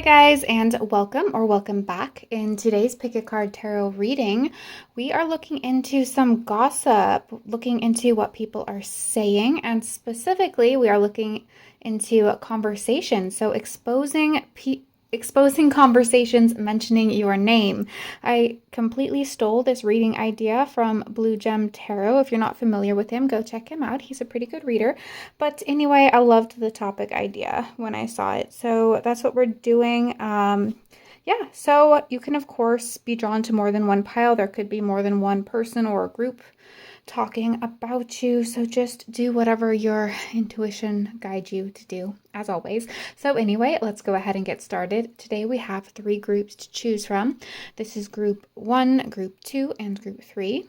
guys, and welcome back. In today's Pick a Card Tarot reading, we are looking into some gossip, looking into what people are saying, and specifically, we are looking into a conversation. So exposing conversations mentioning your name. I completely stole this reading idea from Blue Gem Tarot. If you're not familiar with him, go check him out. He's a pretty good reader. But anyway, I loved the topic idea when I saw it. So that's what we're doing. Yeah, so you can, of course, be drawn to more than one pile. There could be more than one person or a group talking about you. So just do whatever your intuition guides you to do, as always. So anyway, let's go ahead and get started. Today we have 3 groups to choose from. This is group 1, group 2, and group 3.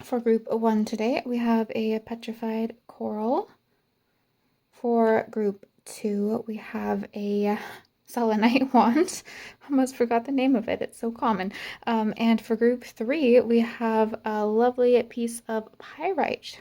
For group 1 today, we have a petrified coral. For group 2, we have a selenite wand. Almost forgot the name of it. It's so common. And for group 3, we have a lovely piece of pyrite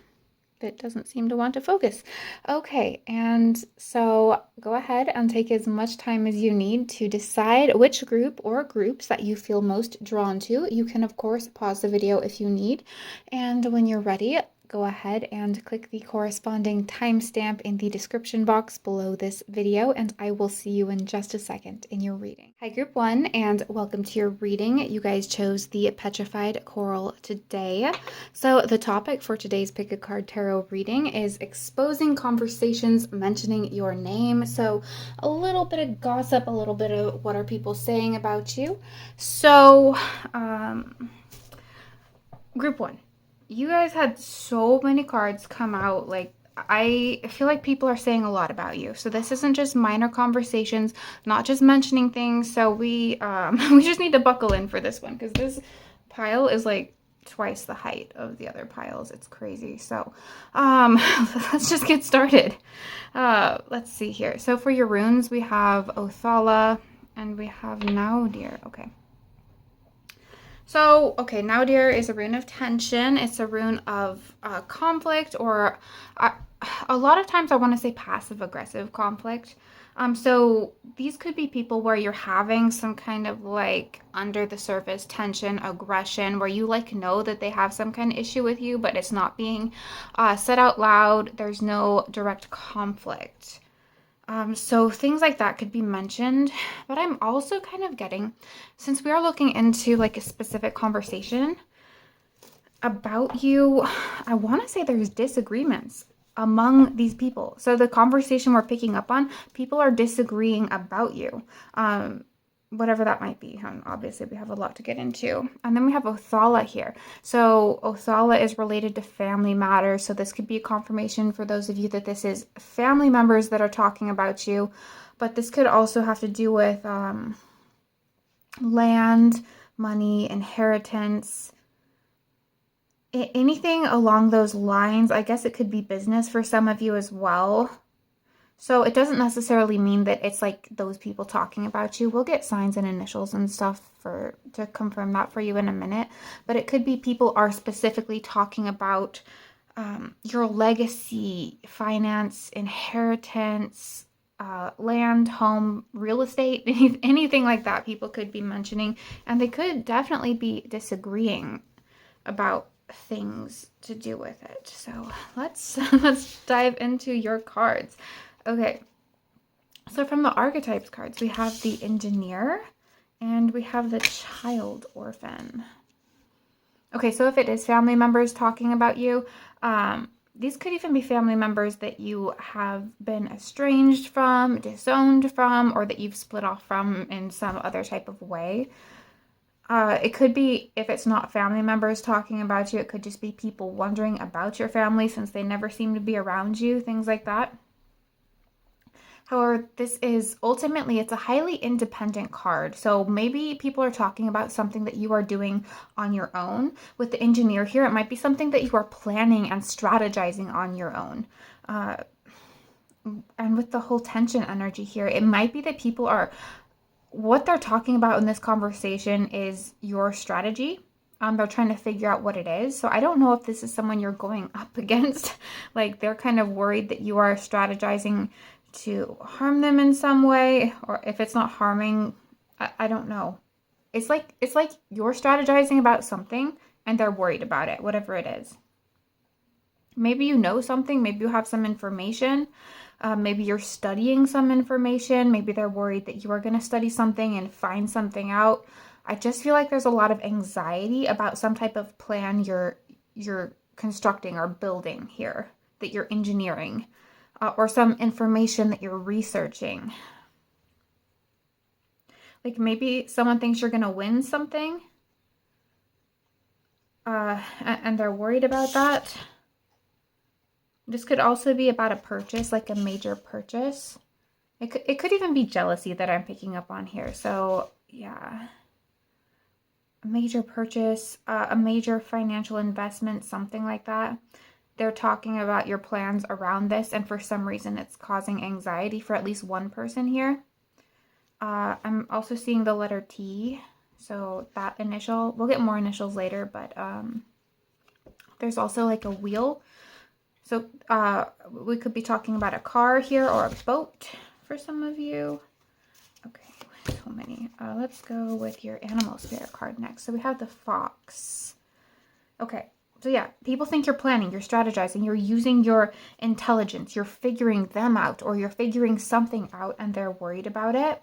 that doesn't seem to want to focus. Okay, and so go ahead and take as much time as you need to decide which group or groups that you feel most drawn to. You can, of course, pause the video if you need. And when you're ready, go ahead and click the corresponding timestamp in the description box below this video, and I will see you in just a second in your reading. Hi, Group 1, and welcome to your reading. You guys chose the petrified coral today. So the topic for today's Pick a Card Tarot reading is exposing conversations mentioning your name. So a little bit of gossip, a little bit of what are people saying about you. So, Group 1. You guys had so many cards come out. Like, I feel like people are saying a lot about you. So this isn't just minor conversations, not just mentioning things. So we we just need to buckle in for this one because this pile is like twice the height of the other piles. It's crazy. So let's just get started. Let's see here. So for your runes, we have Othala and we have Now Dear. Okay. So, okay, Now Dear is a rune of tension. It's a rune of conflict, or a lot of times I want to say passive-aggressive conflict. So these could be people where you're having some kind of like under the surface tension, aggression, where you like know that they have some kind of issue with you, but it's not being said out loud. There's no direct conflict. So things like that could be mentioned, but I'm also kind of getting, since we are looking into like a specific conversation about you, I want to say there's disagreements among these people. So the conversation we're picking up on, people are disagreeing about you. Whatever that might be. Obviously, we have a lot to get into. And then we have Othala here. So Othala is related to family matters. So this could be a confirmation for those of you that this is family members that are talking about you. But this could also have to do with land, money, inheritance, anything along those lines. I guess it could be business for some of you as well. So it doesn't necessarily mean that it's like those people talking about you. We'll get signs and initials and stuff to confirm that for you in a minute. But it could be people are specifically talking about your legacy, finance, inheritance, land, home, real estate, anything like that people could be mentioning. And they could definitely be disagreeing about things to do with it. So let's dive into your cards. Okay, so from the archetypes cards, we have the engineer and we have the child orphan. Okay, so if it is family members talking about you, these could even be family members that you have been estranged from, disowned from, or that you've split off from in some other type of way. It could be, if it's not family members talking about you, it could just be people wondering about your family since they never seem to be around you, things like that. However, this is ultimately, it's a highly independent card. So maybe people are talking about something that you are doing on your own. With the engineer here, it might be something that you are planning and strategizing on your own. And with the whole tension energy here, it might be that people are, what they're talking about in this conversation is your strategy. They're trying to figure out what it is. So I don't know if this is someone you're going up against. Like they're kind of worried that you are strategizing to harm them in some way, or if it's not harming, I don't know. It's like you're strategizing about something and they're worried about it, whatever it is. Maybe you know something, maybe you have some information, maybe you're studying some information, maybe they're worried that you are going to study something and find something out. I just feel like there's a lot of anxiety about some type of plan you're constructing or building here, that you're engineering, or some information that you're researching. Like maybe someone thinks you're going to win something, and they're worried about that. This could also be about a purchase, like a major purchase. It could even be jealousy that I'm picking up on here. So yeah, a major purchase, a major financial investment, something like that. They're talking about your plans around this, and for some reason it's causing anxiety for at least one person here. I'm also seeing the letter T, so that initial, we'll get more initials later, but there's also like a wheel. So we could be talking about a car here or a boat for some of you. Okay, so many. Let's go with your animal spirit card next. So we have the fox. Okay, so yeah, people think you're planning, you're strategizing, you're using your intelligence, you're figuring them out, or you're figuring something out and they're worried about it.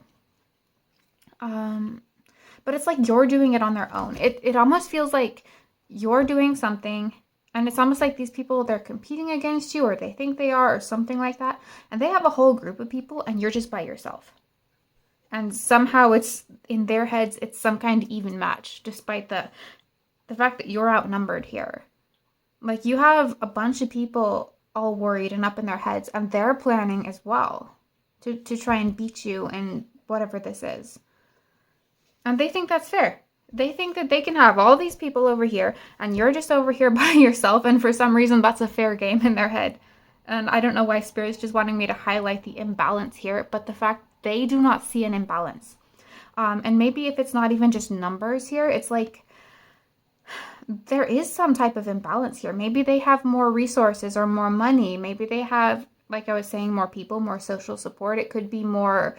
But it's like you're doing it on their own. It almost feels like you're doing something, and it's almost like these people, they're competing against you, or they think they are, or something like that. And they have a whole group of people and you're just by yourself. And somehow it's, in their heads, it's some kind of even match, despite the fact that you're outnumbered here. Like you have a bunch of people all worried and up in their heads, and they're planning as well to try and beat you in whatever this is. And they think that's fair. They think that they can have all these people over here and you're just over here by yourself, and for some reason that's a fair game in their head. And I don't know why Spirit's just wanting me to highlight the imbalance here, but the fact they do not see an imbalance. And maybe if it's not even just numbers here, it's like there is some type of imbalance here. Maybe they have more resources or more money. Maybe they have, like I was saying, more people, more social support. It could be more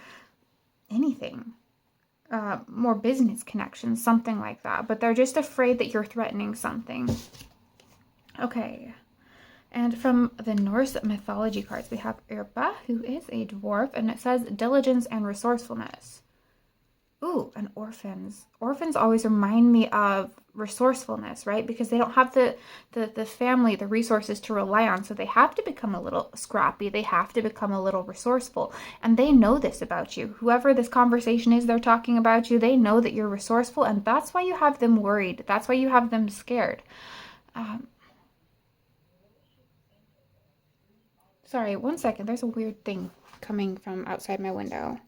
anything. More business connections, something like that. But they're just afraid that you're threatening something. Okay. And from the Norse mythology cards, we have Irpa, who is a dwarf, and it says diligence and resourcefulness. Ooh, and orphans. Orphans always remind me of resourcefulness, right? Because they don't have the family, the resources to rely on. So they have to become a little scrappy. They have to become a little resourceful. And they know this about you. Whoever this conversation is, they're talking about you. They know that you're resourceful. And that's why you have them worried. That's why you have them scared. Sorry, one second. There's a weird thing coming from outside my window.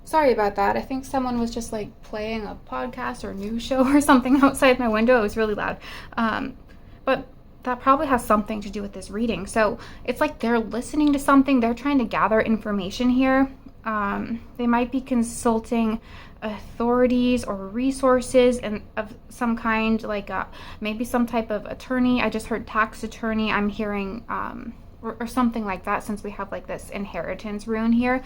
Sorry about that. I think someone was just like playing a podcast or news show or something outside my window. It was really loud. But that probably has something to do with this reading. So it's like they're listening to something. They're trying to gather information here. They might be consulting authorities or resources and of some kind, like maybe some type of attorney. I just heard tax attorney. I'm hearing or something like that, since we have like this inheritance rune here.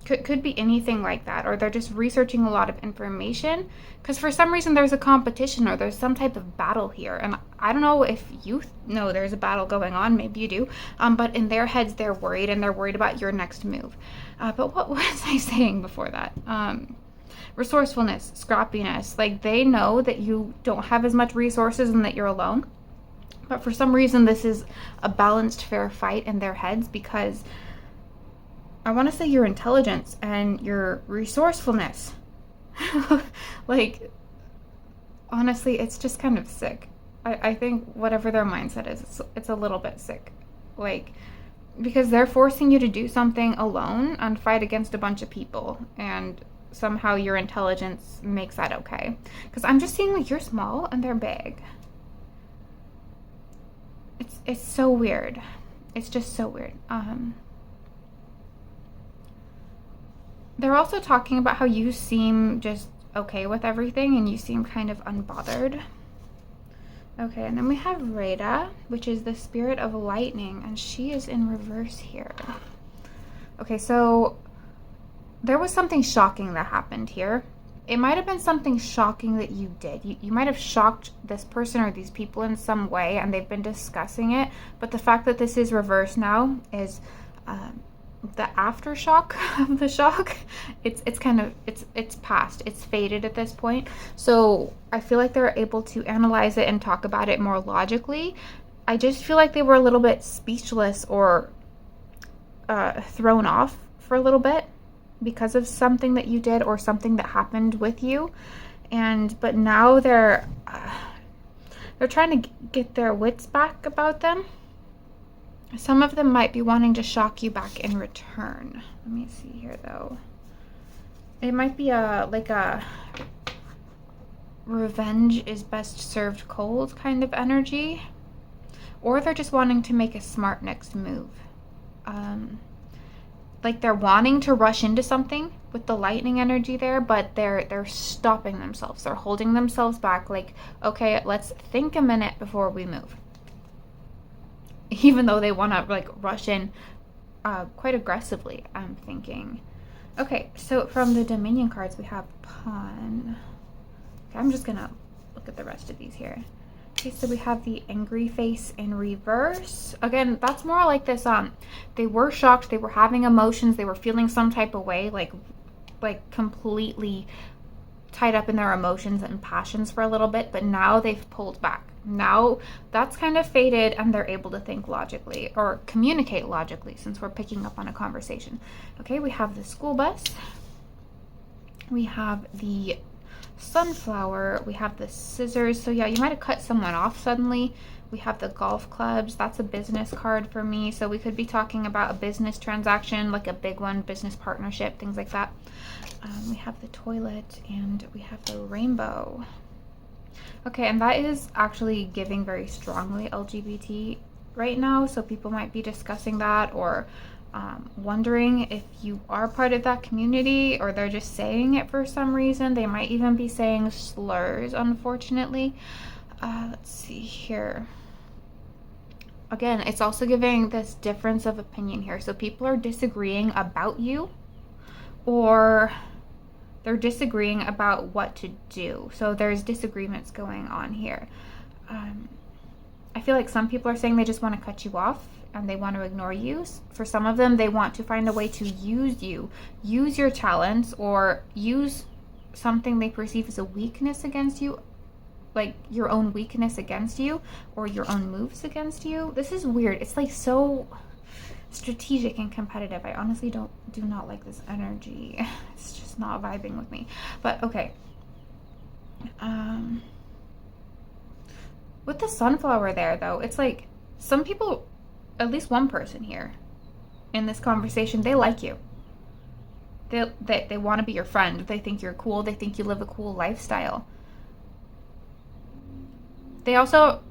Could be anything like that, or they're just researching a lot of information because for some reason there's a competition or there's some type of battle here. And I don't know if you know there's a battle going on, maybe you do, but in their heads they're worried, and they're worried about your next move. But what was I saying before that? Resourcefulness, scrappiness. Like they know that you don't have as much resources and that you're alone, but for some reason this is a balanced, fair fight in their heads, because I want to say your intelligence and your resourcefulness. Like, honestly, it's just kind of sick. I think whatever their mindset is, it's a little bit sick. Like, because they're forcing you to do something alone and fight against a bunch of people, and somehow your intelligence makes that okay. Because I'm just seeing like you're small and they're big. It's so weird. It's just so weird. They're also talking about how you seem just okay with everything and you seem kind of unbothered. Okay, and then we have Rada, which is the spirit of lightning, and she is in reverse here. Okay, so there was something shocking that happened here. It might have been something shocking that you did. You might have shocked this person or these people in some way, and they've been discussing it. But the fact that this is reversed now is the aftershock of the shock. It's kind of it's past. It's faded at this point. So I feel like they're able to analyze it and talk about it more logically. I just feel like they were a little bit speechless or thrown off for a little bit because of something that you did or something that happened with you, but now they're trying to get their wits back about them. Some of them might be wanting to shock you back in return. Let me see here though. It might be like a revenge is best served cold kind of energy, or they're just wanting to make a smart next move. Like they're wanting to rush into something with the lightning energy there, but they're stopping themselves. They're holding themselves back, like, okay, let's think a minute before we move. Even though they want to like rush in quite aggressively, I'm thinking. Okay, so from the Dominion cards we have Pawn. Okay, I'm just gonna look at the rest of these here. Okay, so we have the angry face in reverse. Again, that's more like this, they were shocked, they were having emotions, they were feeling some type of way, like completely tied up in their emotions and passions for a little bit, but now they've pulled back. Now that's kind of faded and they're able to think logically or communicate logically, since we're picking up on a conversation. Okay, we have the school bus. We have the sunflower. We have the scissors. So yeah, you might have cut someone off suddenly. We have the golf clubs. That's a business card for me. So we could be talking about a business transaction, like a big one, business partnership, things like that. We have the toilet and we have the rainbow. Okay, and that is actually giving very strongly LGBT right now. So people might be discussing that or wondering if you are part of that community, or they're just saying it for some reason. They might even be saying slurs, unfortunately. Let's see here. Again, it's also giving this difference of opinion here. So people are disagreeing about you, or they're disagreeing about what to do. So there's disagreements going on here. I feel like some people are saying they just want to cut you off and they want to ignore you. For some of them, they want to find a way to use you, use your talents, or use something they perceive as a weakness against you, like your own weakness against you, or your own moves against you. This is weird. It's like so strategic and competitive. I honestly do not like this energy. It's just not vibing with me. But okay. With the sunflower there though, it's like some people, at least one person here in this conversation, they like you. They want to be your friend. They think you're cool. They think you live a cool lifestyle.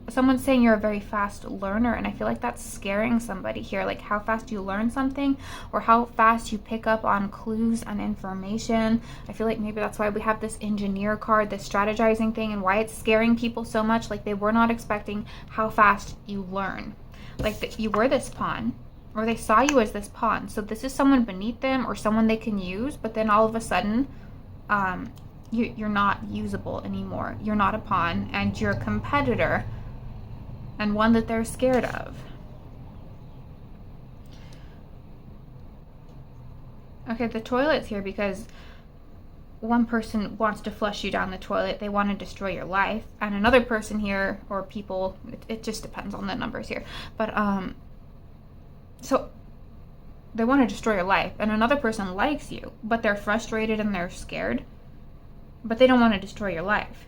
Someone's saying you're a very fast learner, and I feel like that's scaring somebody here, like how fast you learn something or how fast you pick up on clues and information. I feel like maybe that's why we have this engineer card, this strategizing thing, and why it's scaring people so much. Like they were not expecting how fast you learn. Like you were this pawn, or they saw you as this pawn. So this is someone beneath them or someone they can use, but then all of a sudden, you're not usable anymore. You're not a pawn, and you're a competitor, and one that they're scared of. Okay, the toilet's here because one person wants to flush you down the toilet. They want to destroy your life. And another person here, or people, it just depends on the numbers here. But, so they want to destroy your life. And another person likes you, but they're frustrated and they're scared. But they don't want to destroy your life.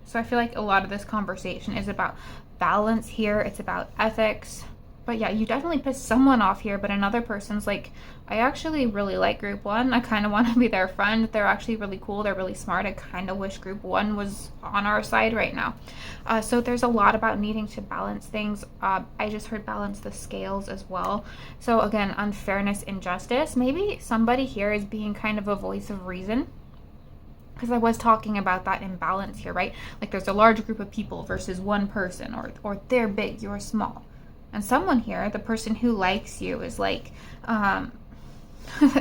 So I feel like a lot of this conversation is about balance here. It's about ethics. But yeah, you definitely pissed someone off here, but another person's like, I actually really like group one. I kind of want to be their friend. They're actually really cool. They're really smart. I kind of wish group one was on our side right now. So there's a lot about needing to balance things. I just heard balance the scales as well. So again, unfairness, injustice. Maybe somebody here is being kind of a voice of reason because I was talking about that imbalance here, right? Like there's a large group of people versus one person, or they're big, you're small. And someone here, the person who likes you, is like,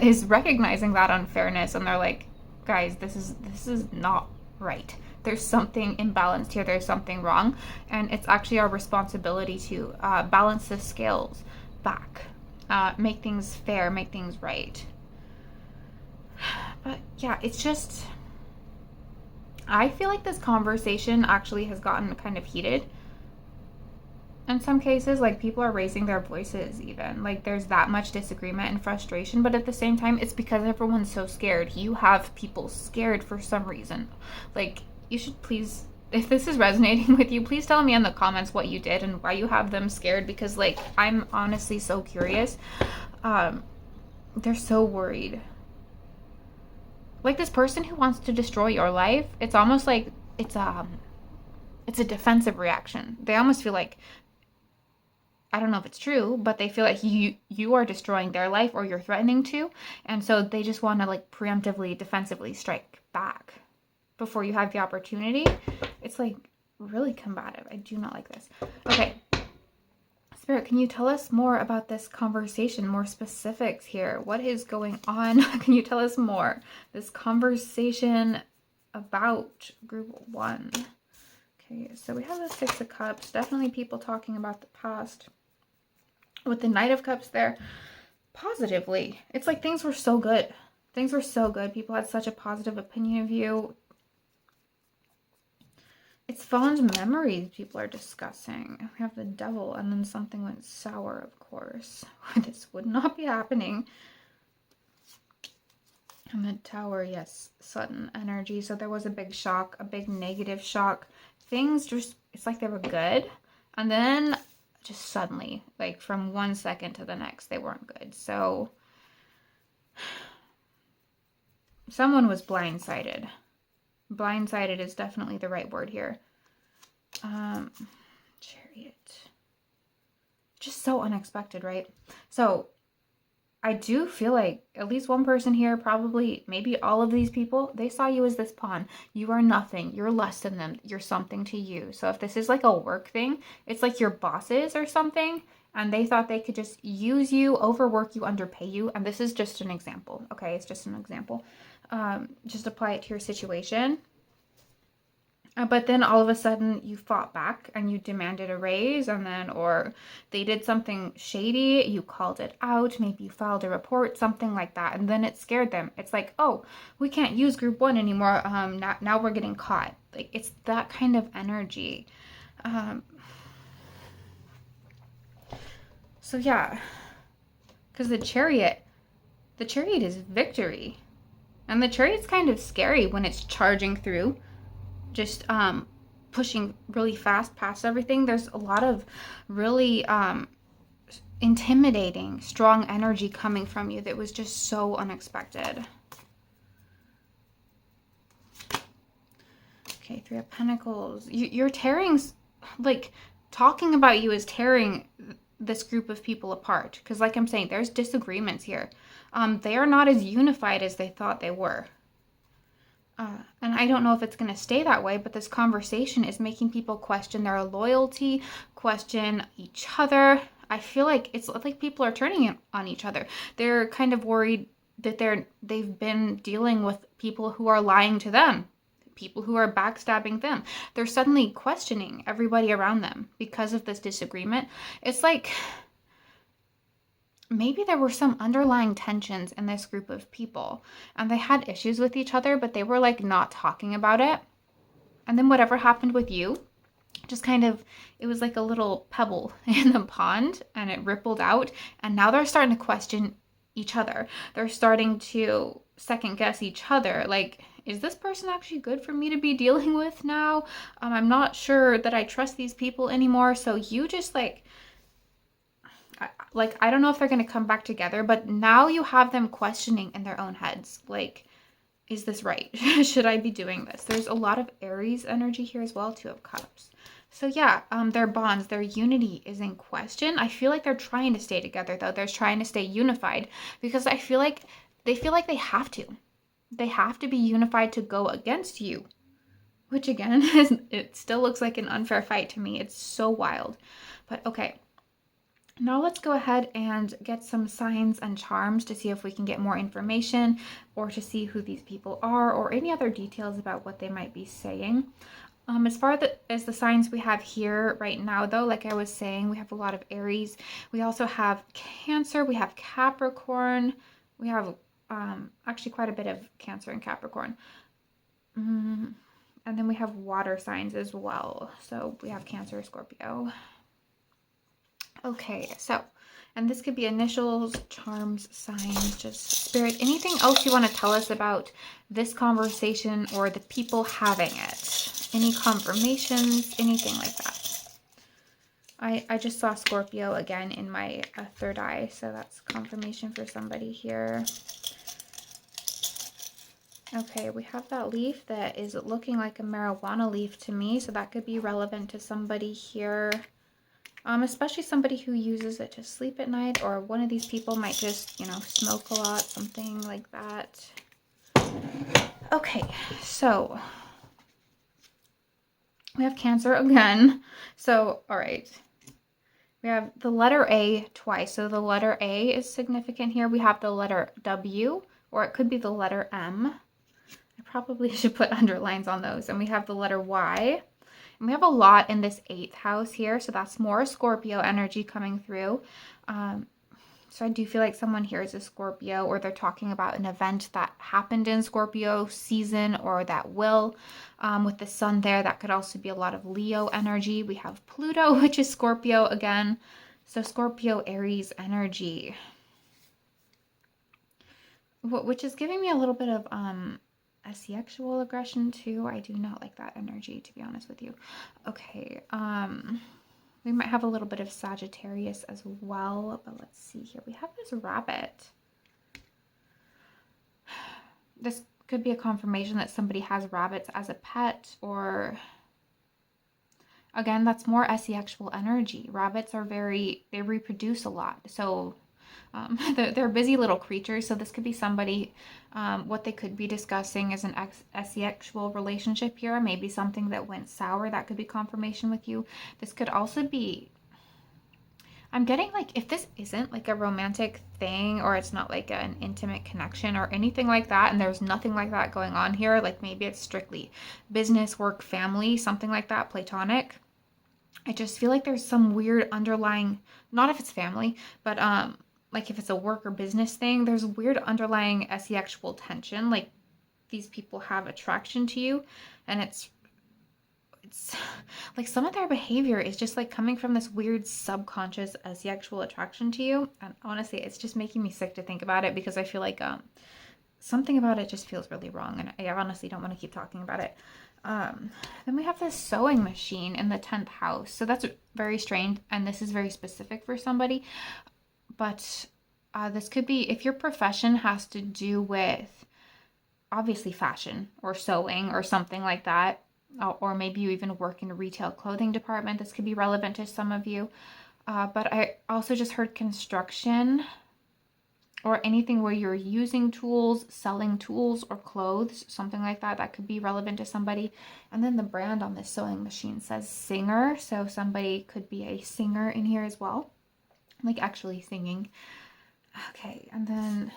is recognizing that unfairness, and they're like, guys, this is not right. There's something imbalanced here. There's something wrong, and it's actually our responsibility to balance the scales back, make things fair, make things right. But yeah, it's just, I feel like this conversation actually has gotten kind of heated in some cases. Like people are raising their voices, even like there's that much disagreement and frustration, but at the same time it's because everyone's so scared. You have people scared for some reason. Like you should please, if this is resonating with you, please tell me in the comments what you did and why you have them scared, because like I'm honestly so curious. They're so worried. Like this person who wants to destroy your life, it's almost like it's a defensive reaction. They almost feel like, I don't know if it's true, but they feel like you are destroying their life, or you're threatening to, and so they just want to like preemptively, defensively strike back before you have the opportunity. It's like really combative. I do not like this. Okay, Spirit, can you tell us more about this conversation, more specifics here? What is going on? Can you tell us more? This conversation about group 1. Okay, so we have the 6 of Cups. Definitely people talking about the past. With the Knight of Cups there, positively. It's like things were so good. Things were so good. People had such a positive opinion of you. It's fond memories people are discussing. We have the Devil, and then something went sour, of course. This would not be happening. And the Tower, yes, sudden energy. So there was a big shock, a big negative shock. Things just, it's like they were good. And then just suddenly, like from one second to the next, they weren't good. So someone was blindsided. Blindsided is definitely the right word here. Chariot. Just so unexpected, right? So I do feel like at least one person here, probably maybe all of these people, they saw you as this pawn. You are nothing. You're less than them. You're something to you. So if this is like a work thing, it's like your bosses or something, and they thought they could just use you, overwork you, underpay you. And this is just an example. Okay, it's just an example. Just apply it to your situation. But then all of a sudden you fought back and you demanded a raise, and then, or they did something shady, you called it out, maybe you filed a report, something like that, and then it scared them. It's like, oh, we can't use group 1 anymore. Now we're getting caught. Like it's that kind of energy. So yeah, because the chariot is victory, and the chariot's kind of scary when it's charging through. Just pushing really fast past everything. There's a lot of really intimidating, strong energy coming from you that was just so unexpected. Okay, 3 of Pentacles. You're tearing, like, talking about you is tearing this group of people apart. Because like I'm saying, there's disagreements here. They are not as unified as they thought they were. And I don't know if it's going to stay that way, but this conversation is making people question their loyalty, question each other. I feel like it's like people are turning on each other. They're kind of worried that they've been dealing with people who are lying to them, people who are backstabbing them. They're suddenly questioning everybody around them because of this disagreement. It's like maybe there were some underlying tensions in this group of people, and they had issues with each other, but they were like not talking about it. And then whatever happened with you, just kind of, it was like a little pebble in the pond, and it rippled out, and now they're starting to question each other. They're starting to second guess each other. Like, is this person actually good for me to be dealing with now? I'm not sure that I trust these people anymore. So you just like I don't know if they're going to come back together, but now you have them questioning in their own heads. Like, is this right? Should I be doing this? There's a lot of Aries energy here as well, 2 of Cups. So yeah, their bonds, their unity is in question. I feel like they're trying to stay together though. They're trying to stay unified because I feel like they have to. they have to be unified to go against you, which again, it still looks like an unfair fight to me. It's so wild. But okay, now let's go ahead and get some signs and charms to see if we can get more information or to see who these people are or any other details about what they might be saying. As far as the signs we have here right now, though, like I was saying, we have a lot of Aries. We also have Cancer. We have Capricorn. We have actually quite a bit of Cancer and Capricorn. And then we have water signs as well. So we have Cancer, Scorpio. Okay, so, and this could be initials, charms, signs, just spirit. Anything else you want to tell us about this conversation or the people having it? Any confirmations, anything like that? I just saw Scorpio again in my third eye, so that's confirmation for somebody here. Okay, we have that leaf that is looking like a marijuana leaf to me, so that could be relevant to somebody here. Especially somebody who uses it to sleep at night, or one of these people might just, you know, smoke a lot, something like that. Okay, so we have Cancer again. So, all right. We have the letter A twice. So the letter A is significant here. We have the letter W, or it could be the letter M. I probably should put underlines on those. And we have the letter Y. And we have a lot in this 8th house here, so that's more Scorpio energy coming through. So I do feel like someone here is a Scorpio, or they're talking about an event that happened in Scorpio season or that will. With the sun there, that could also be a lot of Leo energy. We have Pluto, which is Scorpio again. So Scorpio, Aries energy. Which is giving me a little bit of sexual aggression too. I do not like that energy, to be honest with you. Okay, we might have a little bit of Sagittarius as well, but let's see here. We have this rabbit. This could be a confirmation that somebody has rabbits as a pet, or again, that's more sexual energy. Rabbits are they reproduce a lot, so they're busy little creatures, so this could be somebody, what they could be discussing is an asexual relationship here, maybe something that went sour. That could be confirmation with you. This could also be, I'm getting like, if this isn't like a romantic thing, or it's not like an intimate connection or anything like that, and there's nothing like that going on here, like maybe it's strictly business, work, family, something like that, platonic. I just feel like there's some weird underlying, not if it's family, but like if it's a work or business thing, there's weird underlying sexual tension. Like these people have attraction to you, and it's like some of their behavior is just like coming from this weird subconscious sexual attraction to you. And honestly, it's just making me sick to think about it, because I feel like something about it just feels really wrong, and I honestly don't want to keep talking about it. Then we have this sewing machine in the 10th house. So that's very strange, and this is very specific for somebody. But this could be if your profession has to do with obviously fashion or sewing or something like that, or maybe you even work in a retail clothing department. This could be relevant to some of you. But I also just heard construction, or anything where you're using tools, selling tools or clothes, something like that. That could be relevant to somebody. And then the brand on this sewing machine says singer. So somebody could be a singer in here as well, like actually singing. Okay, and then,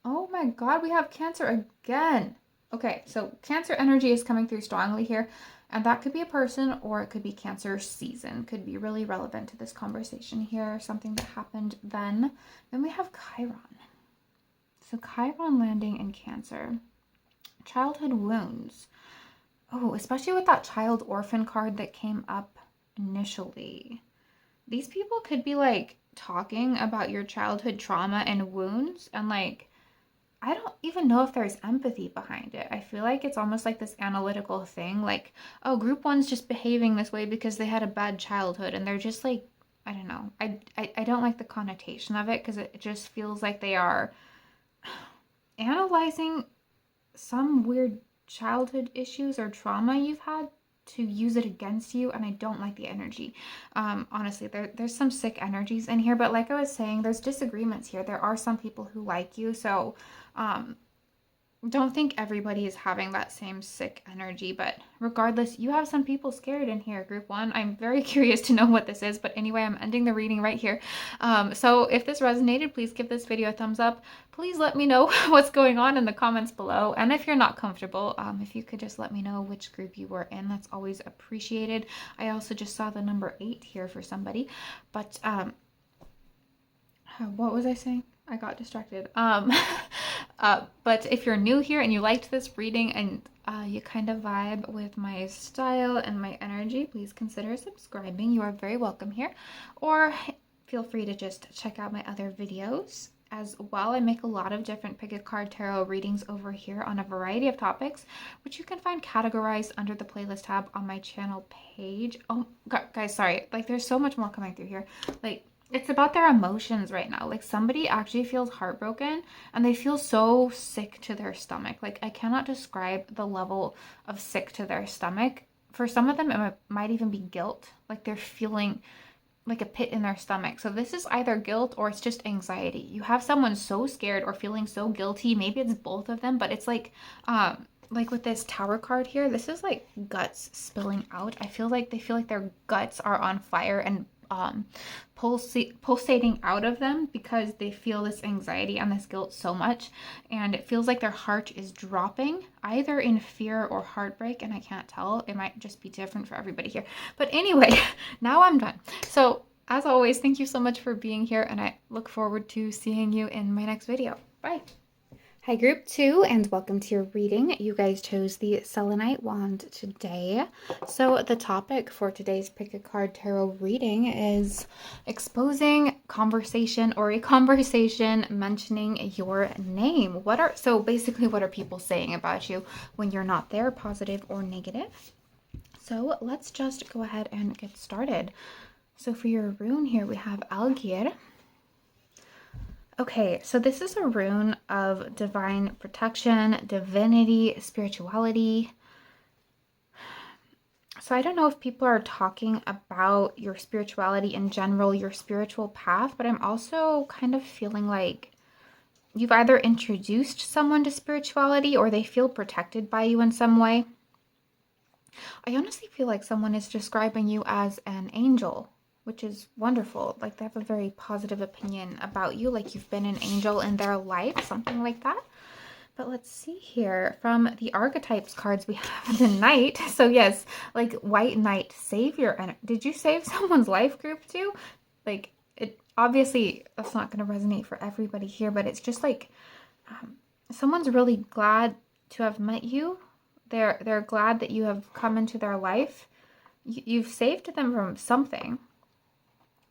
oh my God, we have Cancer again. Okay, so Cancer energy is coming through strongly here, and that could be a person, or it could be Cancer season. Could be really relevant to this conversation here, something that happened then. Then we have Chiron. So Chiron landing in Cancer. Childhood wounds. Oh, especially with that child orphan card that came up initially. These people could be like talking about your childhood trauma and wounds, and like, I don't even know if there's empathy behind it. I feel like it's almost like this analytical thing, like, oh, group one's just behaving this way because they had a bad childhood, and they're just like, I don't know. I don't like the connotation of it, because it just feels like they are analyzing some weird childhood issues or trauma you've had to use it against you, and I don't like the energy. Honestly, there's some sick energies in here, but like I was saying, there's disagreements here. There are some people who like you, so don't think everybody is having that same sick energy, but regardless, you have some people scared in here, group one. I'm very curious to know what this is, but anyway, I'm ending the reading right here. So if this resonated, please give this video a thumbs up. Please let me know what's going on in the comments below. And if you're not comfortable, if you could just let me know which group you were in, that's always appreciated. I also just saw the number 8 here for somebody, but what was I saying? I got distracted. But if you're new here and you liked this reading and you kind of vibe with my style and my energy, please consider subscribing. You are very welcome here. Or feel free to just check out my other videos as well. I make a lot of different pick a card tarot readings over here on a variety of topics, which you can find categorized under the playlist tab on my channel page. Oh, guys, sorry. Like, there's so much more coming through here. Like, it's about their emotions right now. Like, somebody actually feels heartbroken and they feel so sick to their stomach. Like, I cannot describe the level of sick to their stomach. For some of them, it might even be guilt. Like, they're feeling like a pit in their stomach. So this is either guilt or it's just anxiety. You have someone so scared or feeling so guilty. Maybe it's both of them, but it's like with this Tower card here, this is like guts spilling out. I feel like they feel like their guts are on fire and pulsating out of them because they feel this anxiety and this guilt so much, and it feels like their heart is dropping either in fear or heartbreak, and I can't tell. It might just be different for everybody here, but anyway, now I'm done. So as always, thank you so much for being here, and I look forward to seeing you in my next video. Bye. Hi group 2, and welcome to your reading. You guys chose the Selenite wand today. So the topic for today's pick a card tarot reading is exposing conversation or a conversation mentioning your name. So basically what are people saying about you when you're not there, positive or negative? So let's just go ahead and get started. So for your rune here, we have Algir. Okay, so this is a rune of divine protection, divinity, spirituality. So I don't know if people are talking about your spirituality in general, your spiritual path, but I'm also kind of feeling like you've either introduced someone to spirituality or they feel protected by you in some way. I honestly feel like someone is describing you as an angel, which is wonderful. Like, they have a very positive opinion about you, like you've been an angel in their life, something like that. But let's see here. From the archetypes cards, we have the Knight. So yes, like White Knight, savior. And did you save someone's life, group 2? Like, it obviously, that's not going to resonate for everybody here, but it's just like someone's really glad to have met you. They're glad that you have come into their life. You've saved them from something.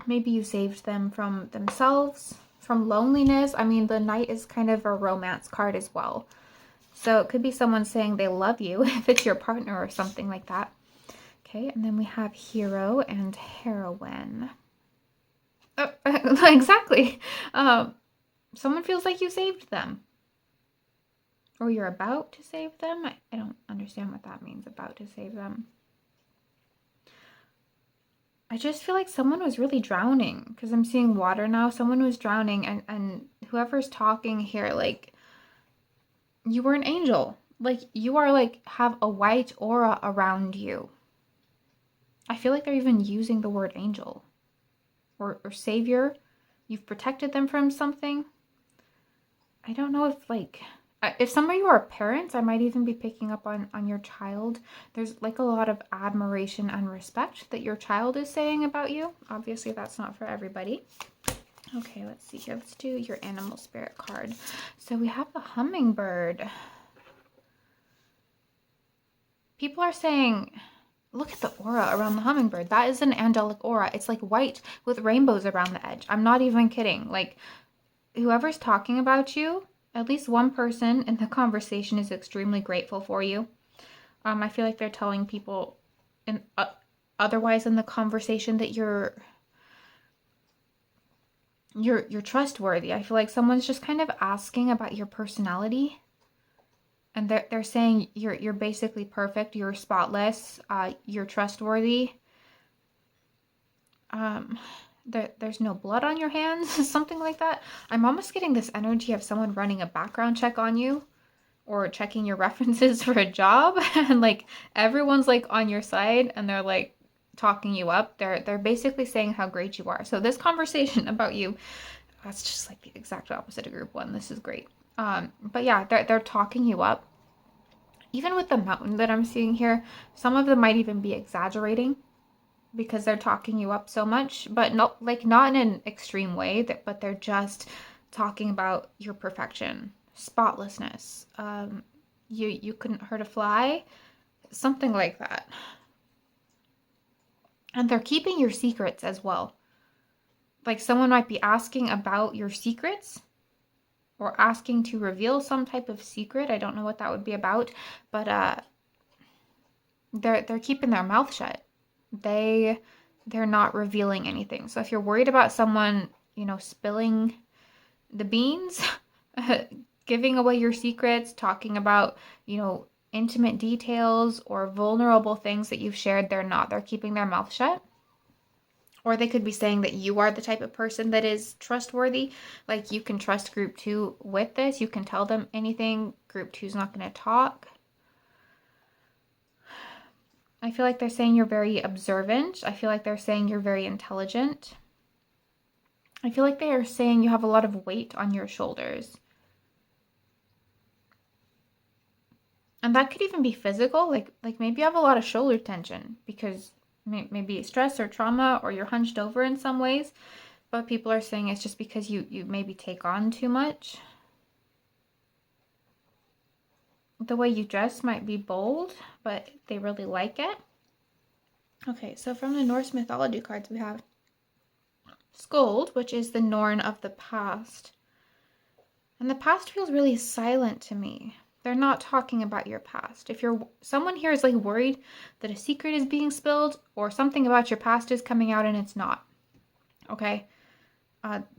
Maybe you saved them from themselves, from loneliness. I mean, the Knight is kind of a romance card as well. So it could be someone saying they love you if it's your partner or something like that. Okay, and then we have hero and heroine. Oh, exactly. Someone feels like you saved them. Or you're about to save them. I don't understand what that means, about to save them. I just feel like someone was really drowning because I'm seeing water now. Someone was drowning, and whoever's talking here, like, you were an angel. Like, you are like, have a white aura around you. I feel like they're even using the word angel or savior. You've protected them from something. I don't know if some of you are parents, I might even be picking up on your child. There's like a lot of admiration and respect that your child is saying about you. Obviously, that's not for everybody. Okay, let's see here. Let's do your animal spirit card. So we have the hummingbird. People are saying, look at the aura around the hummingbird. That is an angelic aura. It's like white with rainbows around the edge. I'm not even kidding. Like, whoever's talking about you, at least one person in the conversation is extremely grateful for you. I feel like they're telling people otherwise in the conversation that you're trustworthy. I feel like someone's just kind of asking about your personality, and they're saying you're basically perfect, you're spotless, you're trustworthy. There's no blood on your hands, something like that. I'm almost getting this energy of someone running a background check on you, or checking your references for a job, and like everyone's like on your side and they're like talking you up. They're basically saying how great you are. So this conversation about you, that's just like the exact opposite of group one. This is great. But yeah, they're talking you up. Even with the mountain that I'm seeing here, some of them might even be exaggerating because they're talking you up so much, but not in an extreme way, but they're just talking about your perfection, spotlessness. You couldn't hurt a fly, something like that. And they're keeping your secrets as well. Like someone might be asking about your secrets or asking to reveal some type of secret. I don't know what that would be about, but they're keeping their mouth shut. They're not revealing anything. So if you're worried about someone, spilling the beans, giving away your secrets, talking about, intimate details or vulnerable things that you've shared, they're not. They're keeping their mouth shut. Or they could be saying that you are the type of person that is trustworthy. Like you can trust group 2 with this. You can tell them anything. Group 2 is not going to talk. I feel like they're saying you're very observant. I feel like they're saying you're very intelligent. I feel like they are saying you have a lot of weight on your shoulders. And that could even be physical. Like maybe you have a lot of shoulder tension because maybe stress or trauma, or you're hunched over in some ways. But people are saying it's just because you maybe take on too much. The way you dress might be bold, but they really like it. Okay, so from the Norse mythology cards, we have Skuld, which is the Norn of the past. And the past feels really silent to me. They're not talking about your past. If someone here is like worried that a secret is being spilled or something about your past is coming out and it's not. Okay?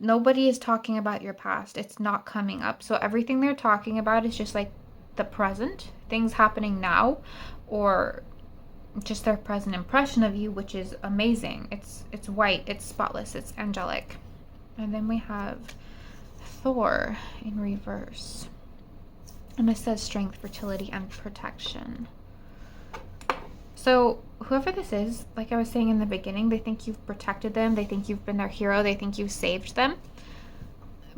Nobody is talking about your past. It's not coming up. So everything they're talking about is just like the present, things happening now, or just their present impression of you, which is amazing. It's white, it's spotless, it's angelic. And then we have Thor in reverse. And it says strength, fertility, and protection. So whoever this is, like I was saying in the beginning, they think you've protected them. They think you've been their hero. They think you've saved them.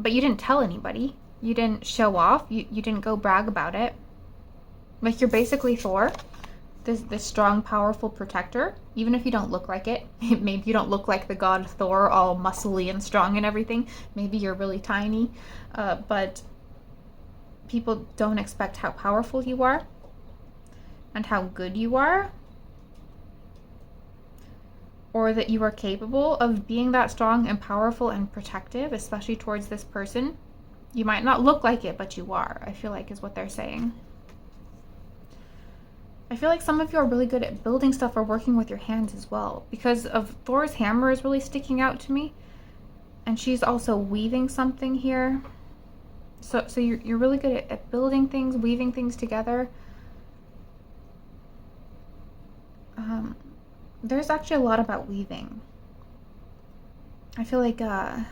But you didn't tell anybody. You didn't show off. You didn't go brag about it. Like you're basically Thor, this strong, powerful protector. Even if you don't look like it. Maybe you don't look like the god Thor, all muscly and strong and everything. Maybe you're really tiny. But people don't expect how powerful you are and how good you are, or that you are capable of being that strong and powerful and protective, especially towards this person. You might not look like it, but you are, I feel like, is what they're saying. I feel like some of you are really good at building stuff or working with your hands as well, because of Thor's hammer is really sticking out to me, and she's also weaving something here. So you're really good at building things, weaving things together. There's actually a lot about weaving. I feel like, but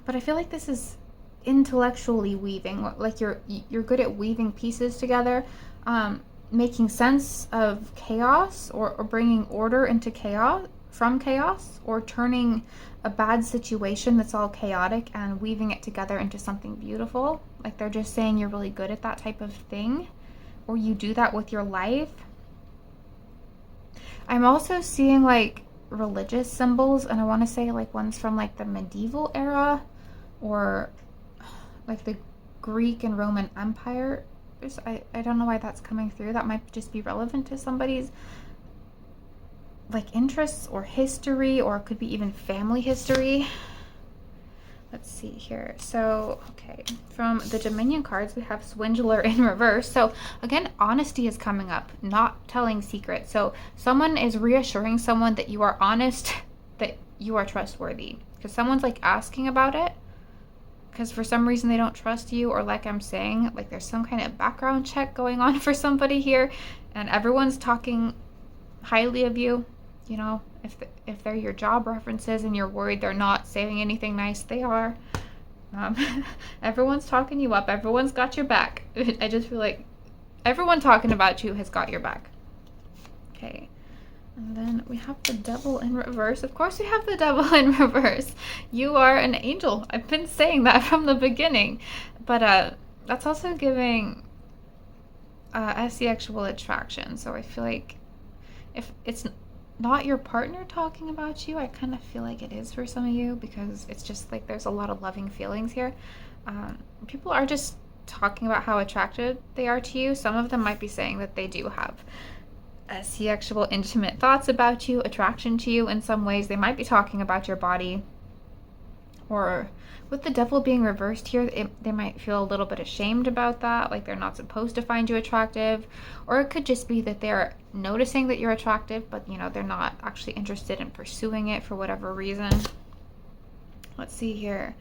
I feel like this is intellectually weaving. Like you're good at weaving pieces together, making sense of chaos, or bringing order into chaos, from chaos, or turning a bad situation that's all chaotic and weaving it together into something beautiful. Like they're just saying you're really good at that type of thing, or you do that with your life. I'm also seeing like religious symbols, and I want to say like ones from like the medieval era, or like the Greek and Roman Empire. I don't know why that's coming through. That might just be relevant to somebody's like interests or history, or it could be even family history. Let's see here. So, okay, from the Dominion cards, we have Swindler in reverse. So again, honesty is coming up, not telling secrets. So someone is reassuring someone that you are honest, that you are trustworthy, because someone's like asking about it because for some reason they don't trust you, or like I'm saying, like there's some kind of background check going on for somebody here, and everyone's talking highly of you. You know, if they're your job references and you're worried they're not saying anything nice, they are. Everyone's talking you up. Everyone's got your back. I just feel like everyone talking about you has got your back. Okay. And then we have the devil in reverse. Of course we have the devil in reverse. You are an angel. I've been saying that from the beginning. But that's also giving asexual attraction. So I feel like if it's not your partner talking about you, I kind of feel like it is for some of you, because it's just like there's a lot of loving feelings here. People are just talking about how attracted they are to you. Some of them might be saying that they do have sexual intimate thoughts about you, attraction to you in some ways. They might be talking about your body, or with the devil being reversed here, they might feel a little bit ashamed about that, like they're not supposed to find you attractive. Or it could just be that they're noticing that you're attractive, but they're not actually interested in pursuing it for whatever reason. Let's see here.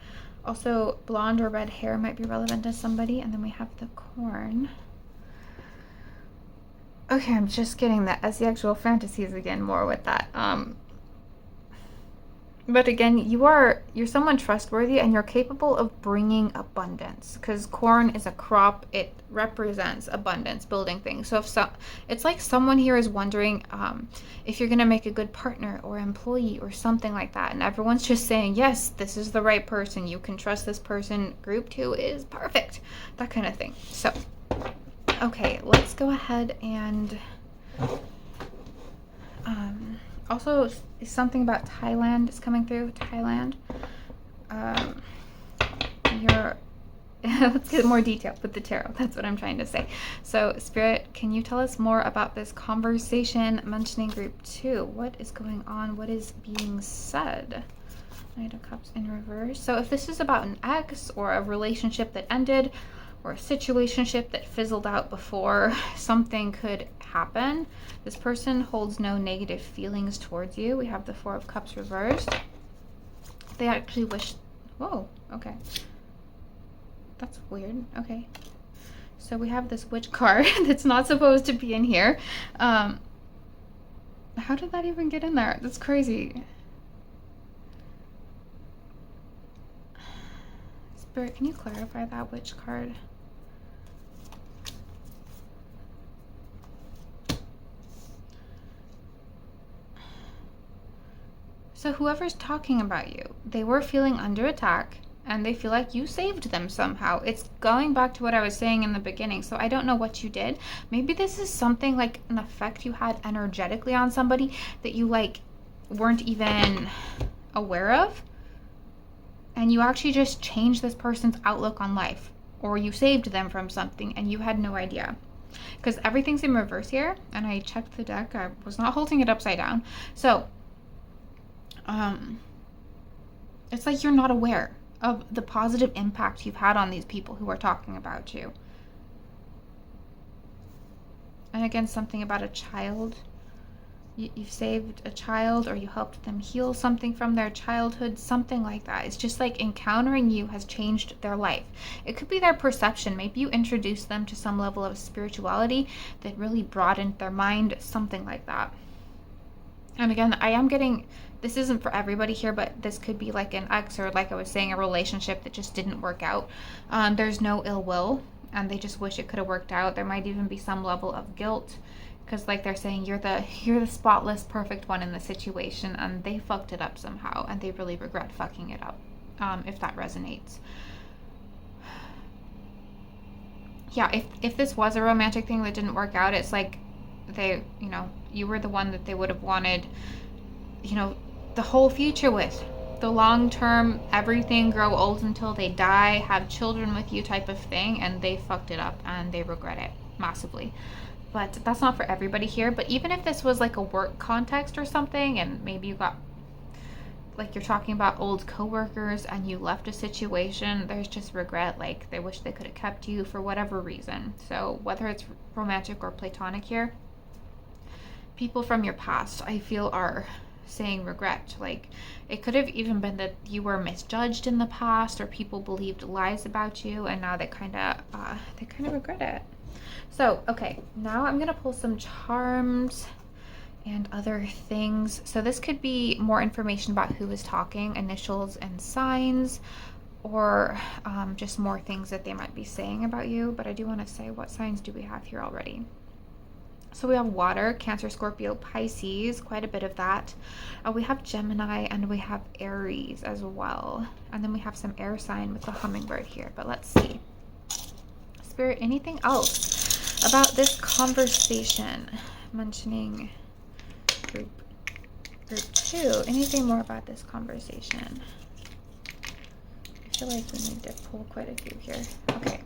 Also, blonde or red hair might be relevant to somebody. And then we have the corn. Okay, I'm just getting the asexual fantasies again more with that. But again, you're someone trustworthy, and you're capable of bringing abundance, because corn is a crop. It represents abundance, building things. So it's like someone here is wondering if you're going to make a good partner or employee or something like that. And everyone's just saying, yes, this is the right person. You can trust this person. Group 2 is perfect. That kind of thing. So, okay, let's go ahead and... also, something about Thailand is coming through. Thailand. Let's get more detail with the tarot. That's what I'm trying to say. So, Spirit, can you tell us more about this conversation mentioning group 2? What is going on? What is being said? Knight of Cups in reverse. So, if this is about an ex or a relationship that ended, or a situationship that fizzled out before something could happen, this person holds no negative feelings towards you. We have the Four of Cups reversed. They actually wish... Whoa, okay. That's weird. Okay. So we have this witch card that's not supposed to be in here. How did that even get in there? That's crazy. Spirit, can you clarify that witch card? So whoever's talking about you, they were feeling under attack, and they feel like you saved them somehow. It's going back to what I was saying in the beginning. So I don't know what you did. Maybe this is something like an effect you had energetically on somebody that you weren't even aware of. And you actually just changed this person's outlook on life, or you saved them from something and you had no idea. Because everything's in reverse here, and I checked the deck. I was not holding it upside down. So it's like you're not aware of the positive impact you've had on these people who are talking about you. And again, something about a child. You've saved a child, or you helped them heal something from their childhood, something like that. It's just like encountering you has changed their life. It could be their perception. Maybe you introduced them to some level of spirituality that really broadened their mind, something like that. And again, I am getting, this isn't for everybody here, but this could be like an ex, or like I was saying, a relationship that just didn't work out. There's no ill will, and they just wish it could have worked out. There might even be some level of guilt, because like they're saying, you're the spotless, perfect one in the situation, and they fucked it up somehow, and they really regret fucking it up, if that resonates. Yeah, if this was a romantic thing that didn't work out, it's like they, you were the one that they would have wanted, the whole future with. The long-term, everything, grow old until they die, have children with you type of thing, and they fucked it up, and they regret it massively. But that's not for everybody here. But even if this was like a work context or something, and maybe you got, like you're talking about old coworkers and you left a situation, there's just regret, like they wish they could have kept you for whatever reason. So whether it's romantic or platonic here, people from your past, I feel, are saying regret. Like it could have even been that you were misjudged in the past, or people believed lies about you, and now they kind of regret it. So okay, now I'm gonna pull some charms and other things. So this could be more information about who is talking, initials and signs. or just more things that they might be saying about you. But I do want to say, what signs do we have here already? So we have water, Cancer, Scorpio, Pisces, quite a bit of that. We have Gemini and we have Aries as well. And then we have some air sign with the hummingbird here. But let's see. Spirit, anything else about this conversation? Mentioning group 2. Anything more about this conversation? I feel like we need to pull quite a few here. Okay.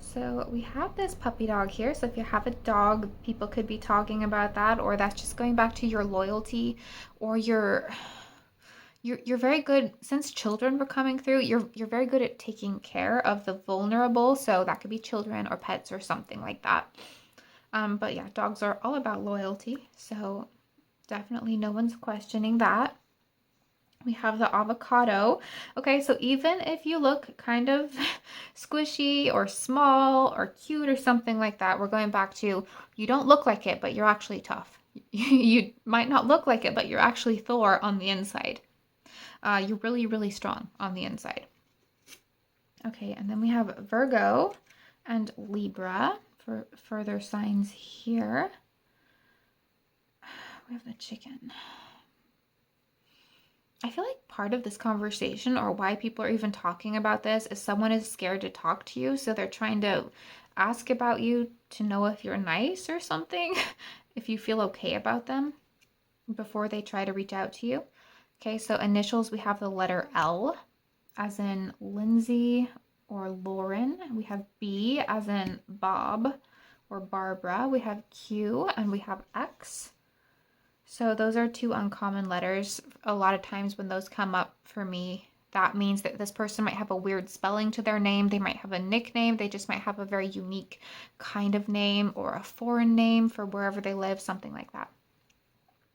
So we have this puppy dog here. So if you have a dog, people could be talking about that, or that's just going back to your loyalty, or you're very good, since children were coming through, you're very good at taking care of the vulnerable. So that could be children or pets or something like that. But yeah, dogs are all about loyalty. So definitely no one's questioning that. We have the avocado. Okay, so even if you look kind of squishy or small or cute or something like that, we're going back to, you don't look like it, but you're actually tough. You might not look like it, but you're actually Thor on the inside. You're really, really strong on the inside. Okay, and then we have Virgo and Libra for further signs here. We have the chicken. I feel like part of this conversation, or why people are even talking about this, is someone is scared to talk to you. So they're trying to ask about you to know if you're nice or something, if you feel okay about them before they try to reach out to you. Okay, so initials, we have the letter L, as in Lindsay or Lauren. We have B, as in Bob or Barbara. We have Q, and we have X. So those are 2 uncommon letters. A lot of times when those come up for me, that means that this person might have a weird spelling to their name. They might have a nickname. They just might have a very unique kind of name, or a foreign name for wherever they live, something like that.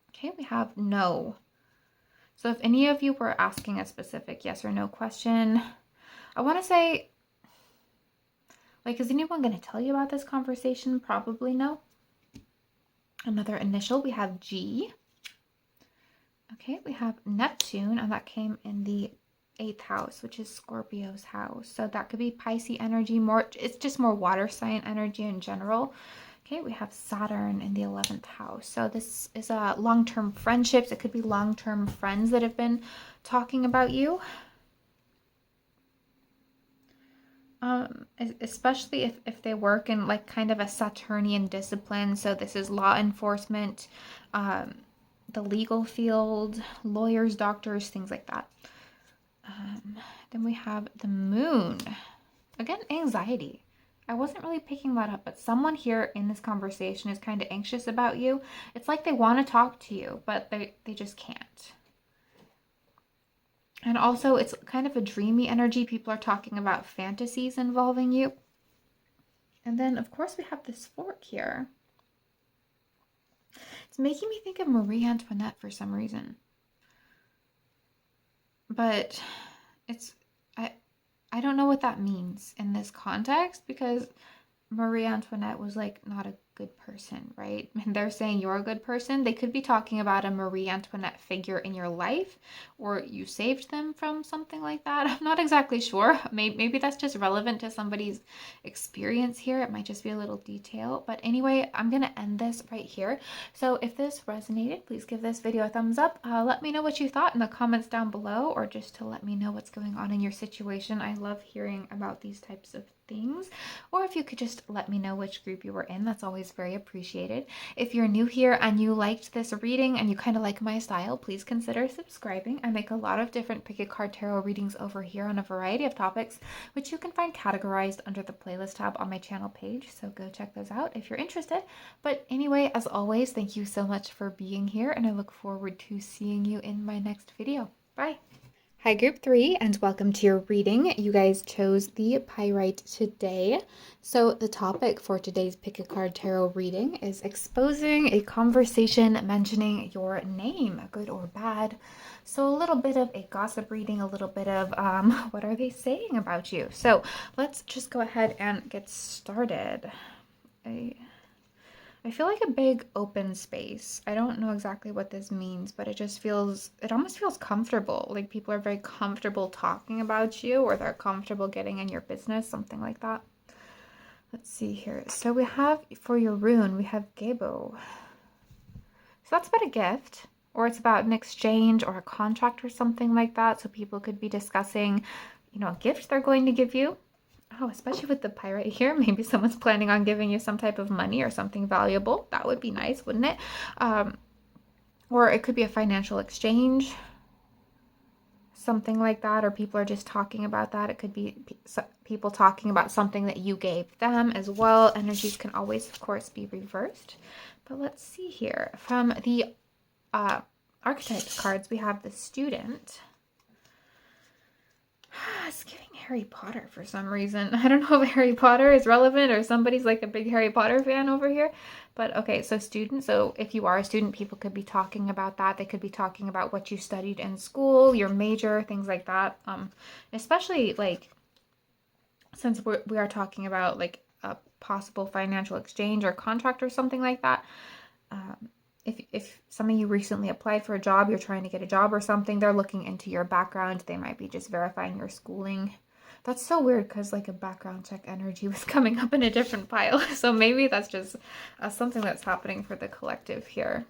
Okay, we have no. So if any of you were asking a specific yes or no question, I want to say, like, is anyone going to tell you about this conversation? Probably no. Another initial, we have G. Okay, we have Neptune, and that came in the 8th house, which is Scorpio's house. So that could be Pisces energy, more, it's just more water sign energy in general. Okay, we have Saturn in the 11th house. So this is long-term friendships. It could be long-term friends that have been talking about you. Especially if they work in like kind of a Saturnian discipline. So this is law enforcement, the legal field, lawyers, doctors, things like that. Then we have the moon. Again, anxiety. I wasn't really picking that up, but someone here in this conversation is kind of anxious about you. It's like they want to talk to you, but they just can't. And also, it's kind of a dreamy energy. People are talking about fantasies involving you. And then, of course, we have this fork here. It's making me think of Marie Antoinette for some reason. But I don't know what that means in this context, because Marie Antoinette was like not a good person, right? And they're saying you're a good person. They could be talking about a Marie Antoinette figure in your life, or you saved them from something like that. I'm not exactly sure. Maybe that's just relevant to somebody's experience here. It might just be a little detail. But anyway, I'm going to end this right here. So if this resonated, please give this video a thumbs up. Let me know what you thought in the comments down below, or just to let me know what's going on in your situation. I love hearing about these types of things. Or if you could just let me know which group you were in, that's always very appreciated. If you're new here and you liked this reading and you kind of like my style, please consider subscribing. I make a lot of different pick a card tarot readings over here on a variety of topics, which you can find categorized under the playlist tab on my channel page, so go check those out if you're interested. But anyway, as always, thank you so much for being here, and I look forward to seeing you in my next video. Bye! Hi Group 3, and welcome to your reading. You guys chose the pyrite today. So the topic for today's Pick a Card Tarot reading is exposing a conversation mentioning your name, good or bad. So a little bit of a gossip reading, a little bit of what are they saying about you. So let's just go ahead and get started. I feel like a big open space. I don't know exactly what this means, but it almost feels comfortable. Like people are very comfortable talking about you, or they're comfortable getting in your business, something like that. Let's see here. So we have, for your rune, we have Gebo. So that's about a gift, or it's about an exchange or a contract or something like that. So people could be discussing, a gift they're going to give you. Oh, especially with the pie right here. Maybe someone's planning on giving you some type of money or something valuable. That would be nice, wouldn't it? Or it could be a financial exchange, something like that. Or people are just talking about that. It could be people talking about something that you gave them as well. Energies can always, of course, be reversed. But let's see here. From the archetype cards, we have the student. It's giving Harry Potter for some reason. I don't know if Harry Potter is relevant or somebody's like a big Harry Potter fan over here. But okay, so student. So if you are a student, people could be talking about that. They could be talking about what you studied in school, your major, things like that. Especially like since we are talking about like a possible financial exchange or contract or something like that. If some of you recently applied for a job, you're trying to get a job or something, they're looking into your background. They might be just verifying your schooling. That's so weird because like a background check energy was coming up in a different pile. So maybe that's just something that's happening for the collective here.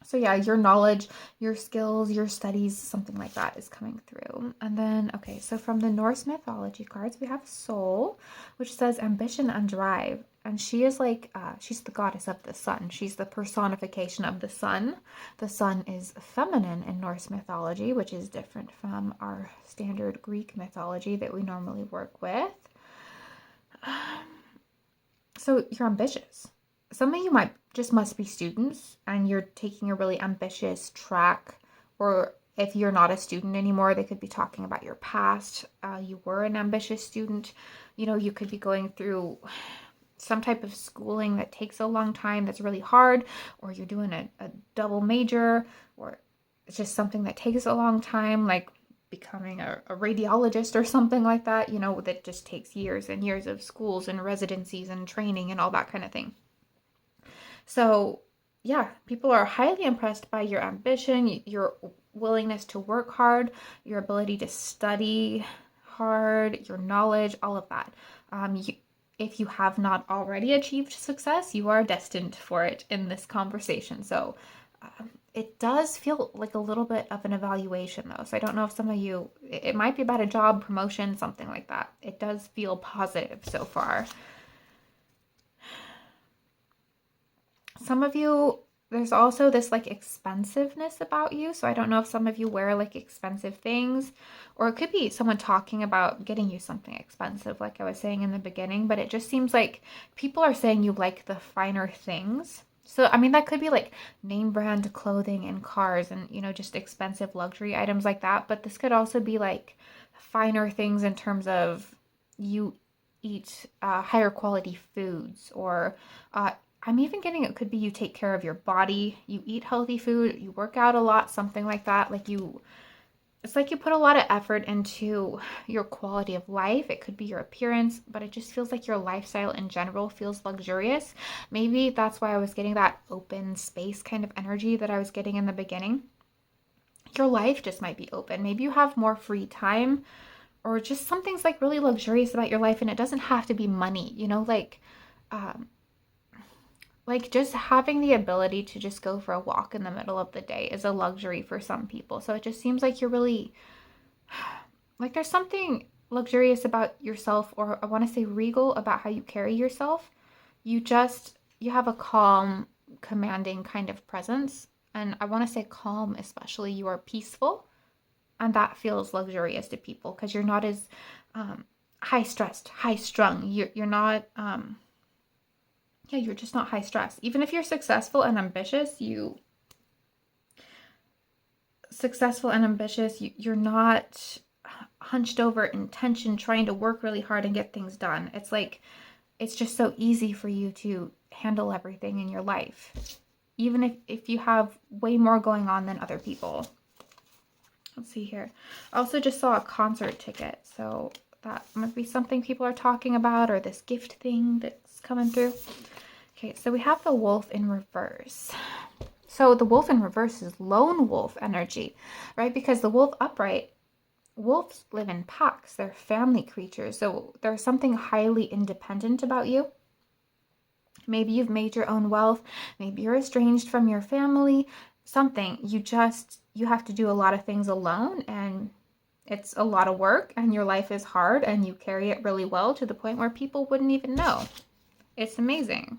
So yeah, your knowledge, your skills, your studies, something like that is coming through. And then, okay, so from the Norse mythology cards, we have Soul, which says ambition and drive. And she is like, she's the goddess of the sun. She's the personification of the sun. The sun is feminine in Norse mythology, which is different from our standard Greek mythology that we normally work with. So you're ambitious. Some of you must be students and you're taking a really ambitious track, or if you're not a student anymore, they could be talking about your past. You were an ambitious student. You could be going through some type of schooling that takes a long time, that's really hard, or you're doing a double major, or it's just something that takes a long time, like becoming a radiologist or something like that, that just takes years and years of schools and residencies and training and all that kind of thing. So yeah, people are highly impressed by your ambition, your willingness to work hard, your ability to study hard, your knowledge, all of that. If you have not already achieved success, you are destined for it in this conversation. So it does feel like a little bit of an evaluation though. So I don't know if some of you, it might be about a job promotion, something like that. It does feel positive so far. Some of you, there's also this like expensiveness about you. So I don't know if some of you wear like expensive things, or it could be someone talking about getting you something expensive, like I was saying in the beginning, but it just seems like people are saying you like the finer things. So, I mean, that could be like name brand clothing and cars and, just expensive luxury items like that. But this could also be like finer things in terms of you eat higher quality foods, or I'm even getting it could be you take care of your body, you eat healthy food, you work out a lot, something like that. It's like you put a lot of effort into your quality of life. It could be your appearance, but it just feels like your lifestyle in general feels luxurious. Maybe that's why I was getting that open space kind of energy that I was getting in the beginning. Your life just might be open. Maybe you have more free time, or just something's like really luxurious about your life, and it doesn't have to be money, like just having the ability to just go for a walk in the middle of the day is a luxury for some people. So it just seems like you're really, like there's something luxurious about yourself, or I want to say regal about how you carry yourself. You have a calm, commanding kind of presence. And I want to say calm, especially you are peaceful. And that feels luxurious to people because you're not as high stressed, high strung. You're not, you're just not high stress. Even if you're successful and ambitious, you're not hunched over in tension trying to work really hard and get things done. It's like, it's just so easy for you to handle everything in your life, even if you have way more going on than other people. Let's see here. I also just saw a concert ticket, so that must be something people are talking about, or this gift thing that's coming through. Okay, so we have the wolf in reverse. So the wolf in reverse is lone wolf energy, right? Because the wolf upright, wolves live in packs. They're family creatures. So there's something highly independent about you. Maybe you've made your own wealth. Maybe you're estranged from your family. Something. You have to do a lot of things alone, and it's a lot of work, and your life is hard, and you carry it really well to the point where people wouldn't even know. It's amazing.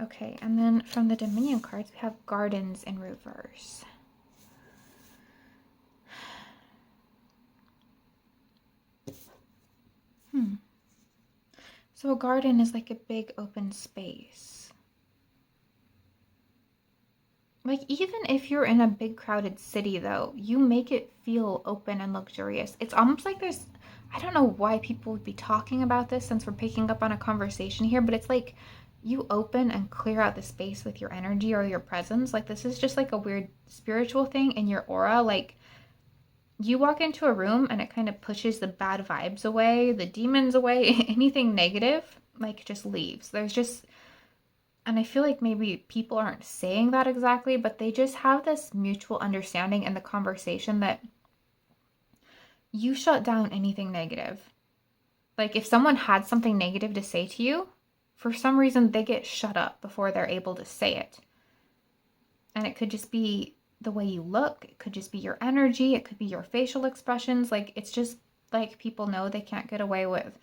Okay, and then from the Dominion cards, we have gardens in reverse. So a garden is like a big open space. Like, even if you're in a big crowded city, though, you make it feel open and luxurious. It's almost like I don't know why people would be talking about this since we're picking up on a conversation here, but it's like you open and clear out the space with your energy or your presence. Like, this is just like a weird spiritual thing in your aura. Like, you walk into a room and it kind of pushes the bad vibes away, the demons away, anything negative, like, just leaves. And I feel like maybe people aren't saying that exactly, but they just have this mutual understanding in the conversation that you shut down anything negative. Like, if someone had something negative to say to you, for some reason they get shut up before they're able to say it. And it could just be the way you look, it could just be your energy, it could be your facial expressions. Like, it's just like people know they can't get away with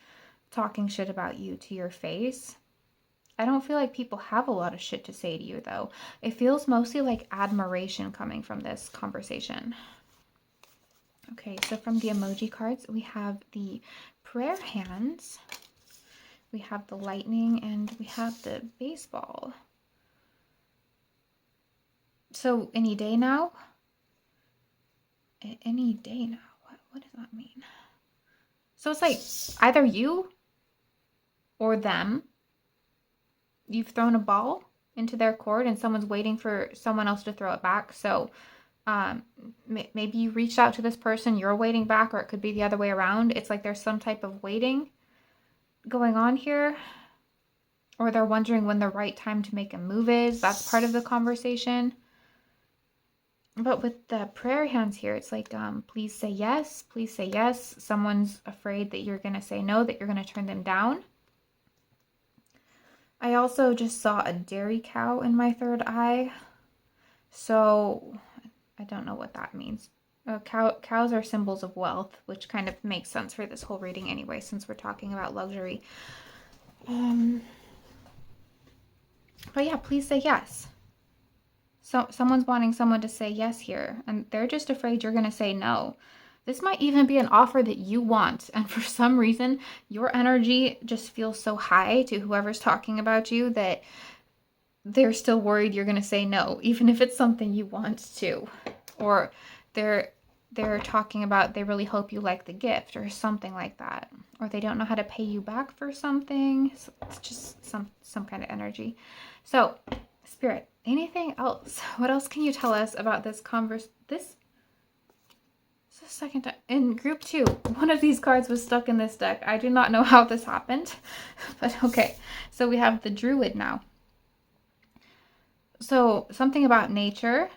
talking shit about you to your face. I don't feel like people have a lot of shit to say to you, though. It feels mostly like admiration coming from this conversation. Okay, so from the emoji cards, we have the prayer hands, we have the lightning, and we have the baseball. So any day now? Any day now. What does that mean? So it's like either you or them. You've thrown a ball into their court and someone's waiting for someone else to throw it back. So maybe you reached out to this person, you're waiting back, or it could be the other way around. It's like there's some type of waiting going on here, or they're wondering when the right time to make a move is. That's part of the conversation. But with the prayer hands here, it's like, please say yes, please say yes. Someone's afraid that you're going to say no, that you're going to turn them down. I also just saw a dairy cow in my third eye. So I don't know what that means. Cows are symbols of wealth, which kind of makes sense for this whole reading anyway, since we're talking about luxury. But yeah, please say yes. So someone's wanting someone to say yes here, and they're just afraid you're going to say no. This might even be an offer that you want, and for some reason, your energy just feels so high to whoever's talking about you that they're still worried you're going to say no, even if it's something you want to. Or they're talking about they really hope you like the gift or something like that. Or they don't know how to pay you back for something. So it's just some kind of energy. So, Spirit, anything else? What else can you tell us about this This is the second time. In group 2, one of these cards was stuck in this deck. I do not know how this happened. But okay. So we have the Druid now. So something about nature.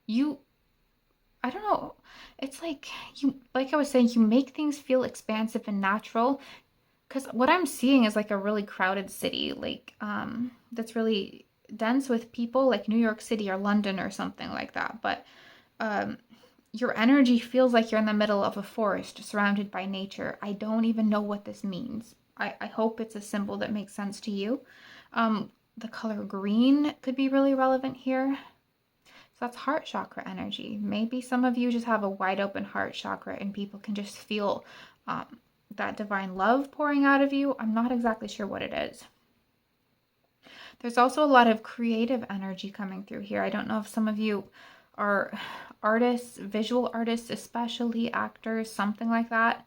I don't know. It's like like I was saying, you make things feel expansive and natural. Because what I'm seeing is like a really crowded city, like that's really dense with people, like New York City or London or something like that. But your energy feels like you're in the middle of a forest surrounded by nature. I don't even know what this means. I hope it's a symbol that makes sense to you. The color green could be really relevant here. So that's heart chakra energy. Maybe some of you just have a wide open heart chakra and people can just feel that divine love pouring out of you. I'm not exactly sure what it is. There's also a lot of creative energy coming through here. I don't know if some of you are artists, visual artists, especially actors, something like that.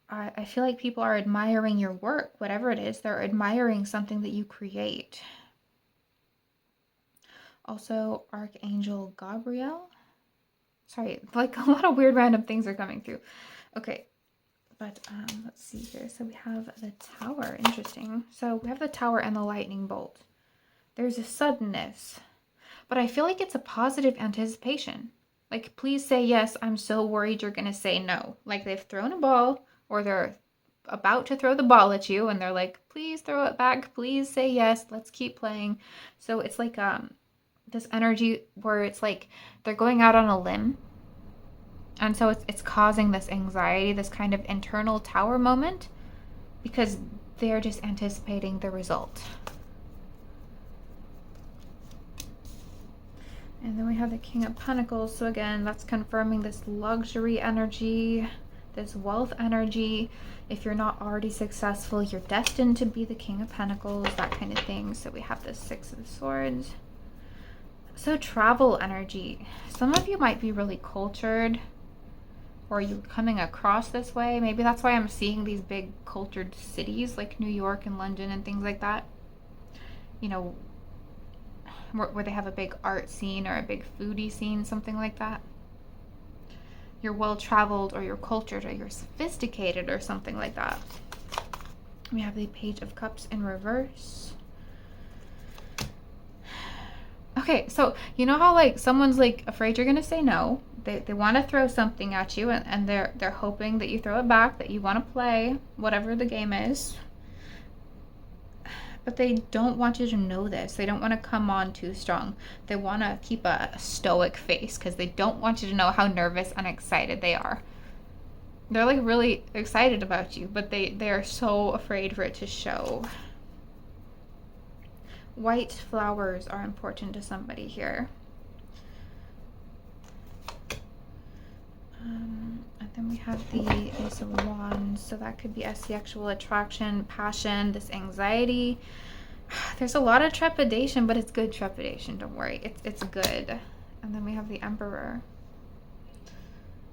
I feel like people are admiring your work, whatever it is. They're admiring something that you create. Also, Archangel Gabriel. Sorry, like a lot of weird random things are coming through. Okay, But let's see here. So we have the Tower. Interesting. So we have the Tower and the lightning bolt. There's a suddenness, but I feel like it's a positive anticipation. Like, please say yes. I'm so worried you're going to say no. Like, they've thrown a ball, or they're about to throw the ball at you, and they're like, please throw it back. Please say yes. Let's keep playing. So it's like this energy where it's like they're going out on a limb. And so it's causing this anxiety, this kind of internal tower moment, because they're just anticipating the result. And then we have the King of Pentacles. So again, that's confirming this luxury energy, this wealth energy. If you're not already successful, you're destined to be the King of Pentacles, that kind of thing. So we have the Six of Swords. So travel energy. Some of you might be really cultured, or you're coming across this way. Maybe that's why I'm seeing these big cultured cities like New York and London and things like that. You know, where they have a big art scene or a big foodie scene, something like that. You're well-traveled, or you're cultured, or you're sophisticated, or something like that. We have the Page of Cups in reverse. Okay, so you know how like someone's like afraid you're gonna say no. They want to throw something at you, and they're hoping that you throw it back, that you want to play whatever the game is. But they don't want you to know this. They don't want to come on too strong. They want to keep a stoic face because they don't want you to know how nervous and excited they are. They're like really excited about you, but they are so afraid for it to show. White flowers are important to somebody here. And then we have the Ace of Wands. So that could be a sexual attraction, passion, this anxiety. There's a lot of trepidation, but it's good trepidation. Don't worry. It's good. And then we have the Emperor.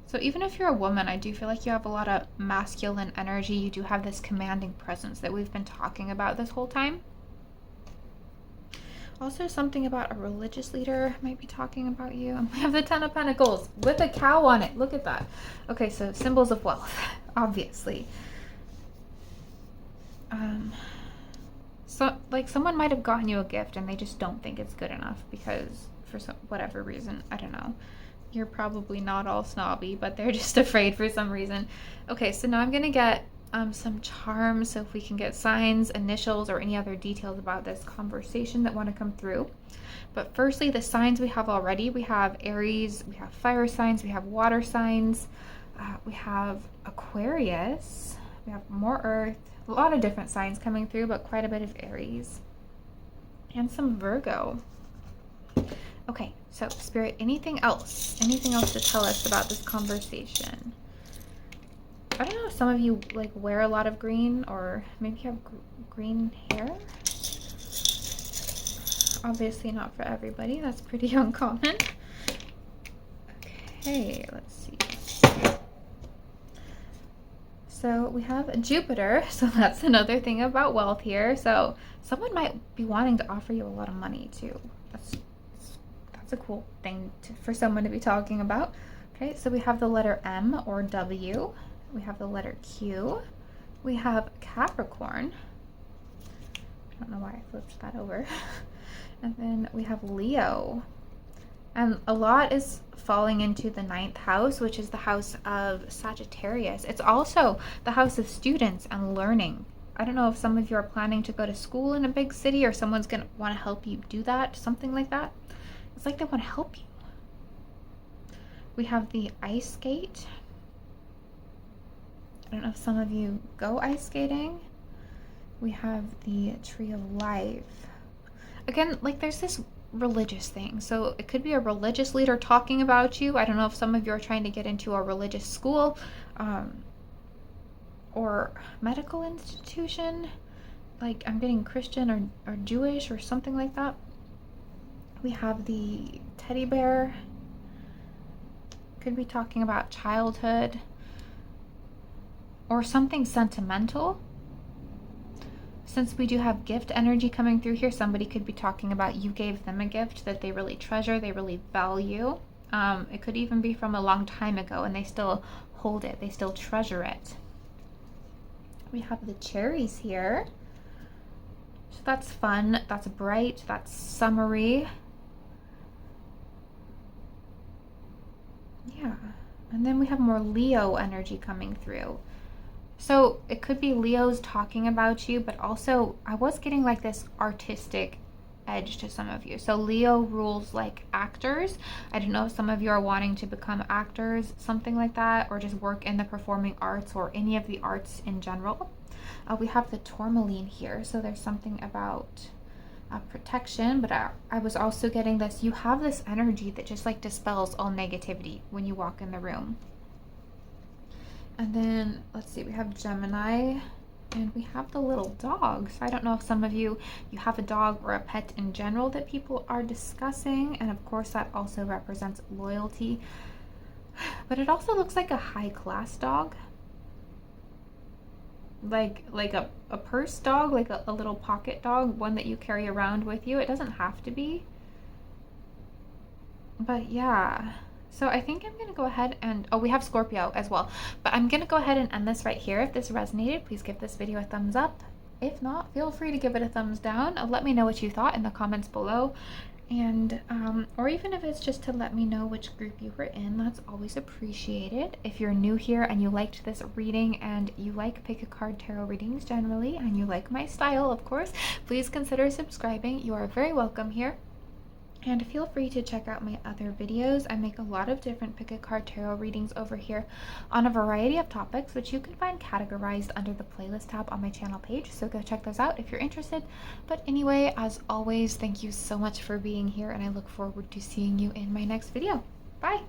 So even if you're a woman, I do feel like you have a lot of masculine energy. You do have this commanding presence that we've been talking about this whole time. Also, something about a religious leader might be talking about you. And we have the Ten of Pentacles with a cow on it. Look at that. Okay, so symbols of wealth, obviously. So like someone might have gotten you a gift and they just don't think it's good enough because for whatever reason, I don't know. You're probably not all snobby, but they're just afraid for some reason. Okay, so now I'm gonna get some charms, so if we can get signs, initials, or any other details about this conversation that want to come through. But firstly, the signs we have already. We have Aries, we have fire signs, we have water signs, we have Aquarius, we have more Earth, a lot of different signs coming through, but quite a bit of Aries. And some Virgo. Okay, so Spirit, anything else? Anything else to tell us about this conversation? I don't know if some of you like wear a lot of green, or maybe you have green hair. Obviously not for everybody. That's pretty uncommon. Okay, let's see. So we have Jupiter. So that's another thing about wealth here. So someone might be wanting to offer you a lot of money too. That's a cool thing for someone to be talking about. Okay, so we have the letter M or W. We have the letter Q. We have Capricorn. I don't know why I flipped that over. And then we have Leo. And a lot is falling into the 9th house, which is the house of Sagittarius. It's also the house of students and learning. I don't know if some of you are planning to go to school in a big city, or someone's going to want to help you do that, something like that. It's like they want to help you. We have the ice skate. I don't know if some of you go ice skating. We have the Tree of Life. Again, like there's this religious thing. So it could be a religious leader talking about you. I don't know if some of you are trying to get into a religious school or medical institution. Like I'm getting Christian or Jewish or something like that. We have the teddy bear. Could be talking about childhood or something sentimental. Since we do have gift energy coming through here, somebody could be talking about you gave them a gift that they really treasure, they really value. It could even be from a long time ago and they still hold it, they still treasure it. We have the cherries here. So that's fun, that's bright, that's summery. Yeah. And then we have more Leo energy coming through. So it could be Leo's talking about you, but also I was getting like this artistic edge to some of you. So Leo rules like actors. I don't know if some of you are wanting to become actors, something like that, or just work in the performing arts or any of the arts in general. We have the tourmaline here, so there's something about protection, but I was also getting this, you have this energy that just like dispels all negativity when you walk in the room. And then let's see, we have Gemini, and we have the little dog. So I don't know if some of you have a dog or a pet in general that people are discussing, and of course that also represents loyalty, but it also looks like a high class dog, like a purse dog, like a little pocket dog, one that you carry around with you. It doesn't have to be, but yeah. So I think I'm gonna go ahead and, oh, we have Scorpio as well, but I'm gonna go ahead and end this right here. If this resonated, please give this video a thumbs up. If not, feel free to give it a thumbs down. Let me know what you thought in the comments below. And or even if it's just to let me know which group you were in, that's always appreciated. If you're new here and you liked this reading and you like pick a card tarot readings generally and you like my style, of course, please consider subscribing. You are very welcome here. And feel free to check out my other videos. I make a lot of different pick a card tarot readings over here on a variety of topics, which you can find categorized under the playlist tab on my channel page. So go check those out if you're interested. But anyway, as always, thank you so much for being here, and I look forward to seeing you in my next video. Bye!